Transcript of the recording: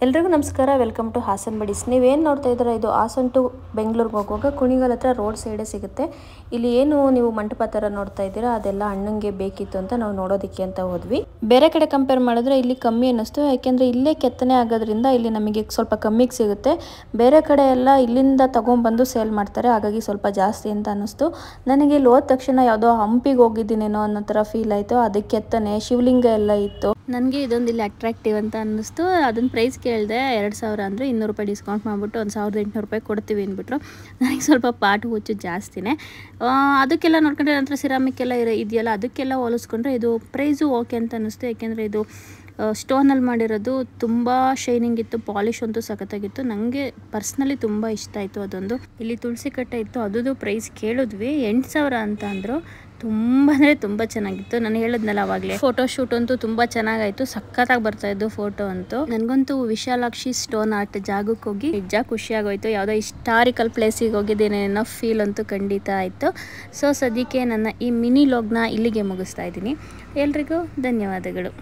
ಎಲ್ರಿಗೂ ನಮಸ್ಕಾರ, welcome to Haasan buddies. ನೀವೇನು ನೋಡ್ತಾ ಇದ್ದೀರಾ, ಇದು ಹಾಸನ್ ಟು ಬೆಂಗಳೂರಿಗೆ ಹೋಗುವಾಗ ಕುಣಿಗಲ್ ಹತ್ರ ರೋಡ್ ಸೈಡೇ ಸಿಗುತ್ತೆ. ಇಲ್ಲಿ ಏನು ನೀವು ಮಂಟಪ ಥರ ನೋಡ್ತಾ ಇದ್ದೀರಾ, ಅದೆಲ್ಲ ಅಣ್ಣಂಗೆ ಬೇಕಿತ್ತು ಅಂತ ನಾವು ನೋಡೋದಕ್ಕೆ ಅಂತ ಹೋದ್ವಿ. ಬೇರೆ ಕಡೆ ಕಂಪೇರ್ ಮಾಡಿದ್ರೆ ಇಲ್ಲಿ ಕಮ್ಮಿ ಅನ್ನಿಸ್ತು, ಯಾಕೆಂದರೆ ಇಲ್ಲೇ ಕೆತ್ತನೆ ಆಗೋದ್ರಿಂದ ಇಲ್ಲಿ ನಮಗೆ ಸ್ವಲ್ಪ ಕಮ್ಮಿಗೆ ಸಿಗುತ್ತೆ. ಬೇರೆ ಕಡೆ ಎಲ್ಲ ಇಲ್ಲಿಂದ ತೊಗೊಂಡ್ಬಂದು ಸೇಲ್ ಮಾಡ್ತಾರೆ, ಹಾಗಾಗಿ ಸ್ವಲ್ಪ ಜಾಸ್ತಿ ಅಂತ ಅನ್ನಿಸ್ತು. ನನಗೆ ಇಲ್ಲಿ ಹೋದ ತಕ್ಷಣ ಯಾವುದೋ ಹಂಪಿಗೆ ಹೋಗಿದ್ದೀನೇನೋ ಅನ್ನೋ ಥರ ಫೀಲ್ ಆಯಿತು. ಅದಕ್ಕೆ ಕೆತ್ತನೆ ಶಿವಲಿಂಗ ಎಲ್ಲ ಇತ್ತು. ನನಗೆ ಇದೊಂದು ಇಲ್ಲಿ ಅಟ್ರಾಕ್ಟಿವ್ ಅಂತ ಅನ್ನಿಸ್ತು. ಅದನ್ನ ಪ್ರೈಸ್ ಕೇಳಿದೆ, 2000 ಅಂದರೆ 200 ರೂಪಾಯಿ ಡಿಸ್ಕೌಂಟ್ ಮಾಡಿಬಿಟ್ಟು 1800 ರೂಪಾಯಿ ಕೊಡ್ತೀವಿ ಅಂದ್ಬಿಟ್ರು. ನನಗೆ ಸ್ವಲ್ಪ ಪಾಟು ಹುಚ್ಚು ಜಾಸ್ತಿನೇ. ಅದಕ್ಕೆಲ್ಲ ನೋಡ್ಕೊಂಡ್ರೆ ನಂತರ ಸಿರಾಮಿಕ್ ಎಲ್ಲ ಇದೆಯಲ್ಲ, ಅದಕ್ಕೆಲ್ಲ ಹೋಲಿಸ್ಕೊಂಡ್ರೆ ಇದು ಪ್ರೈಸು ಓಕೆ ಅಂತ ಅನ್ನಿಸ್ತು. ಯಾಕೆಂದರೆ ಇದು ಸ್ಟೋನಲ್ಲಿ ಮಾಡಿರೋದು ತುಂಬ ಶೈನಿಂಗ್ ಇತ್ತು, ಪಾಲಿಶ್ ಅಂತೂ ಸಖತ್ತಾಗಿತ್ತು. ನನಗೆ ಪರ್ಸ್ನಲಿ ತುಂಬ ಇಷ್ಟ ಆಯಿತು ಅದೊಂದು. ಇಲ್ಲಿ ತುಳಸಿ ಕಟ್ಟೆ ಇತ್ತು, ಅದು ಪ್ರೈಸ್ ಕೇಳಿದ್ವಿ, 8000 ಅಂತ ಅಂದರು. ತುಂಬ ಅಂದರೆ ತುಂಬ ಚೆನ್ನಾಗಿತ್ತು. ನಾನು ಹೇಳಿದ್ನಲ್ಲ ಆವಾಗಲೇ, ಫೋಟೋ ಶೂಟ್ ಅಂತೂ ತುಂಬ ಚೆನ್ನಾಗಾಯಿತು, ಸಖತ್ತಾಗಿ ಬರ್ತಾಯಿದ್ದು ಫೋಟೋ ಅಂತೂ. ನನಗಂತೂ ವಿಶಾಲಾಕ್ಷಿ ಸ್ಟೋನ್ ಆರ್ಟ್ ಜಾಗಕ್ಕೆ ಹೋಗಿ ನಿಜ ಖುಷಿಯಾಗೋಯ್ತು. ಯಾವುದೋ ಹಿಸ್ಟಾರಿಕಲ್ ಪ್ಲೇಸಿಗೆ ಹೋಗಿದ್ದೇನೆ ಅನ್ನೋ ಫೀಲ್ ಅಂತೂ ಖಂಡಿತ ಆಯಿತು. ಸೊ ಸದ್ಯಕ್ಕೆ ನನ್ನ ಈ ಮಿನಿ ಲಾಗ್ನ ಇಲ್ಲಿಗೆ ಮುಗಿಸ್ತಾ ಇದ್ದೀನಿ. ಎಲ್ರಿಗೂ ಧನ್ಯವಾದಗಳು.